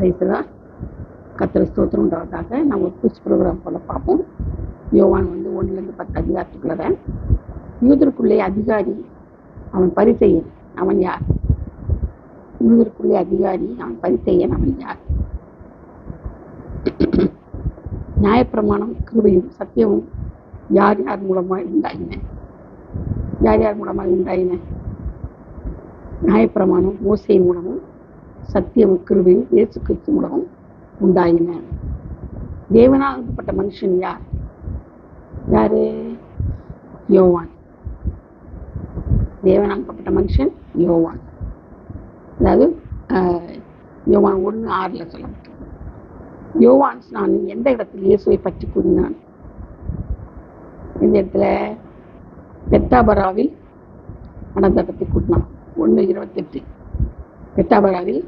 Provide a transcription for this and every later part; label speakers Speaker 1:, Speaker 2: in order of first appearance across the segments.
Speaker 1: பிரைஸ்தான் கர்த்தருக்கு ஸ்தோத்திரம் உண்டாவதாக. நம்ம ஒரு குவிஸ் ப்ரோக்ராம் போல பார்ப்போம். யோவான் 1-10 அதிகாரத்துக்குள்ள யூதருக்குள்ளே அதிகாரி அவன் பரிசேயன், அவன் யார்? யூதருக்குள்ளே அதிகாரி அவன் பரிசேயன், அவன் யார்? நியாயப்பிரமாணம் கிருபையும் சத்தியமும் யார் யார் மூலமாய் உண்டாயின? யார் யார் மூலமாய் உண்டாயின? நியாயப்பிரமாணம் மோசேயின் மூலமும் சத்தியமும் கிருபையும் இயேசு கிறிஸ்து மூலமும் உண்டாயின. தேவனால் அனுப்பப்பட்ட மனுஷன் யார்? யாரு? யோவான். தேவனால் அனுப்பப்பட்ட மனுஷன் யோவான். அதாவது யோவான் 1:6 சொல்லப்பட்டது. யோவான் நான் எந்த இடத்தில் இயேசுவை பற்றி கூறினான்? இந்த இடத்துல பெத்தாபராவில் நடந்த பற்றி கூட்டினான். 1:28 பெத்தாபராவில்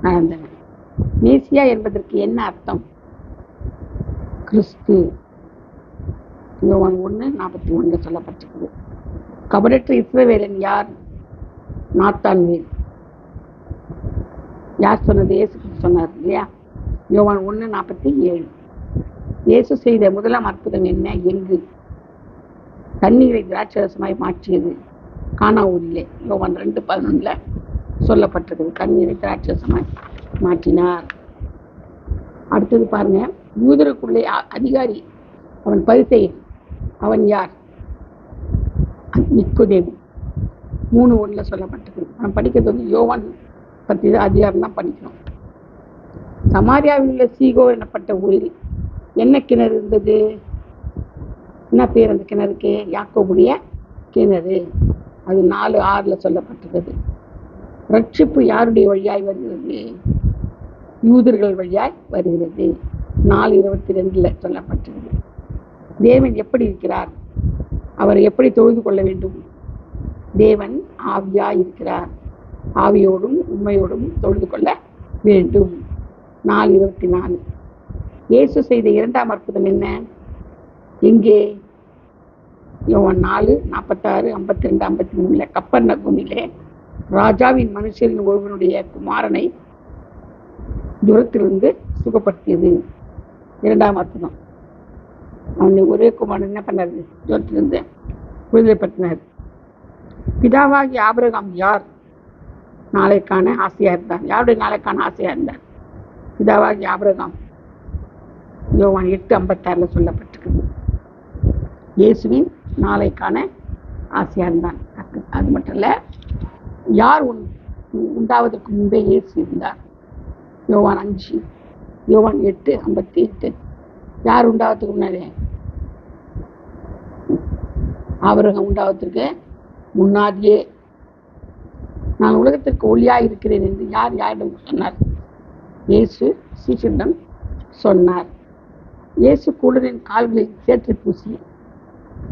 Speaker 1: நடந்தன. மேசியா என்பதற்கு என்ன அர்த்தம்? கிறிஸ்து. யோவான் 1:41 சொல்லப்பட்டிருக்குது. கபடற்ற இஸ்ரவேலன் யார்? நாத்தான்வேல். யார் சொன்னது? இயேசு சொன்னார் இல்லையா? யோவான் 1:47. இயேசு செய்த முதலாம் அற்புதம் என்ன? எங்கு? தண்ணீரை திராட்சரசமாய் மாற்றியது. கானா ஊரிலே. யோவான் 2:11 சொல்லப்பட்டிருக்குது. தண்ணீரை திராட்சரசமாய் மாற்றினார். அடுத்தது பாருங்க, யூதருக்குள்ளே அதிகாரி அவன் பரிசேயன், அவன் யார்? நிக்கோதேமு. 3:1 சொல்லப்பட்டிருக்கு. நம்ம படிக்கிறது யோவான் பற்றி அதிகாரம் தான் படிக்கணும். சமாரியாவில் உள்ள சீகோ எனப்பட்ட ஊரில் என்ன கிணறு இருந்தது? என்ன பேர் அந்த கிணறுக்கு? யாக்கோபுடைய கிணறு. அது 4:6 சொல்லப்பட்டிருக்கிறது. ரட்சிப்பு யாருடைய வழியாய் வருகிறது? யூதர்கள் வழியாய் வருகிறது. 4:22 சொல்லப்பட்டிருக்கிறது. தேவன் எப்படி இருக்கிறார்? அவர் எப்படி தொழுது கொள்ள வேண்டும்? தேவன் ஆவியாய் இருக்கிறார். ஆவியோடும் உண்மையோடும் தொழுது கொள்ள வேண்டும். 4:24. இயேசு செய்த இரண்டாம் அற்புதம் என்ன? எங்கே? யோவான் 4:46, 52, 53 கப்பர்நகூமிலே ராஜாவின் மனுஷரின் ஒருவனுடைய குமாரனை தூரத்திலிருந்து சுகப்படுத்தியது. இரண்டாம் அற்புதம். அவனுடைய ஒரே குமாரன் என்ன பண்ணாரு? தூரத்திலிருந்து விடுதலைப்படுத்தினார். பிதாவாகி ஆபிரகாம் யார்? நாளைக்கான ஆசையா இருந்தார். யாருடைய நாளைக்கான ஆசையா இருந்தார்? பிதாவாகி ஆபிரகாம். யோவான் 8:56 சொல்லப்பட்டிருக்கிறது. இயேசுவின் நாளைக்கான ஆசையா இருந்தான். அது மட்டும் இல்ல, யார் உண்டாவதற்கு முன்பே இயேசு இருந்தார். யோவான் 5, யோவான் 8:58. யார் உண்டாவதுக்கு முன்னாலே? ஆபிரகாம் உண்டாவதற்கு முன்னாடியே. நான் உலகத்திற்கு ஒளியாய் இருக்கிறேன் என்று யார் யாரிடம் சொன்னார்? இயேசு சீஷரிடம் சொன்னார். இயேசு கூடலின் கால்களில் சேற்றை பூசி,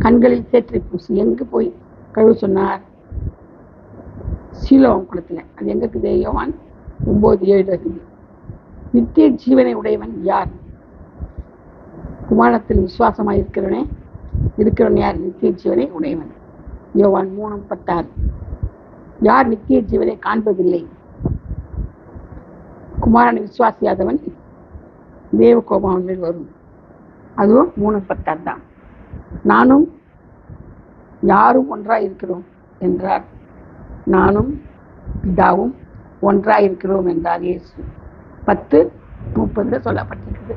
Speaker 1: கண்களில் சேற்றை பூசி எங்கு போய் கழுவு சொன்னார்? சீலோவாம் குளத்தில். அது எங்க இருக்குது? யோவான் 9:7. நித்திய ஜீவனை உடையவன் யார்? குமாரத்தில் விசுவாசமாய் இருக்கிறவன் யார்? நித்திய ஜீவனை உடையவன். யோவான் 3:16. யார் நித்திய ஜீவனை காண்பதில்லை? குமாரனை விசுவாசியாதவன் தேவ கோபம் அவன் மேல் வரும். அதுவும் 3:16 தான். நானும் யாரும் ஒன்றாய் இருக்கிறோம் என்றார். நானும் பிதாவும் ஒன்றாய் இருக்கிறோம் என்றார் இயேசு. 10:30 சொல்லப்பட்டிருக்கிறது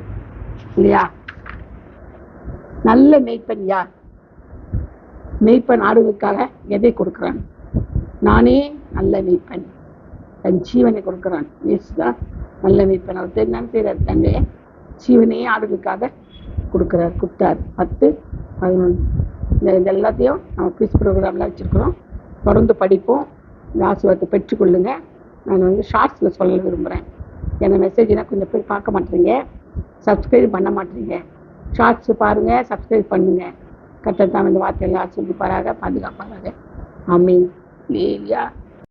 Speaker 1: இல்லையா? நல்ல மேய்ப்பன் யார்? மேய்ப்பன் ஆடுகளுக்காக எதை கொடுக்கிறான்? நானே நல்ல மேய்ப்பன், தன் ஜீவனை கொடுக்கிறான். இயேசுதான் நல்ல மேய்ப்பன். அவர் என்ன செய்யறார்? தன்னுடைய ஜீவனையே ஆடுகளுக்காக கொடுத்தார். 10:11 இது எல்லாத்தையும் நம்ம குவிஸ் ப்ரோக்ராமில் வச்சுருக்கிறோம். தொடர்ந்து படிப்போம். இந்த ஆசீர்வாதத்தை பெற்றுக்கொள்ளுங்க. நான் ஷார்ட்ஸில் சொல்ல விரும்புகிறேன். என்ன மெசேஜ்னா கொஞ்சம் பேர் பார்க்க மாட்டேறீங்க, சப்ஸ்கிரைப் பண்ண மாட்டேறீங்க. ஷார்ட்ஸ் பாருங்கள், சப்ஸ்கிரைப் பண்ணுங்கள். கர்த்தர் தாம் இந்த வார்த்தையெல்லாம் ஆசீர்வதிப்பாராக, பாதுகாப்பாராக. ஆமென். அல்லேலூயா.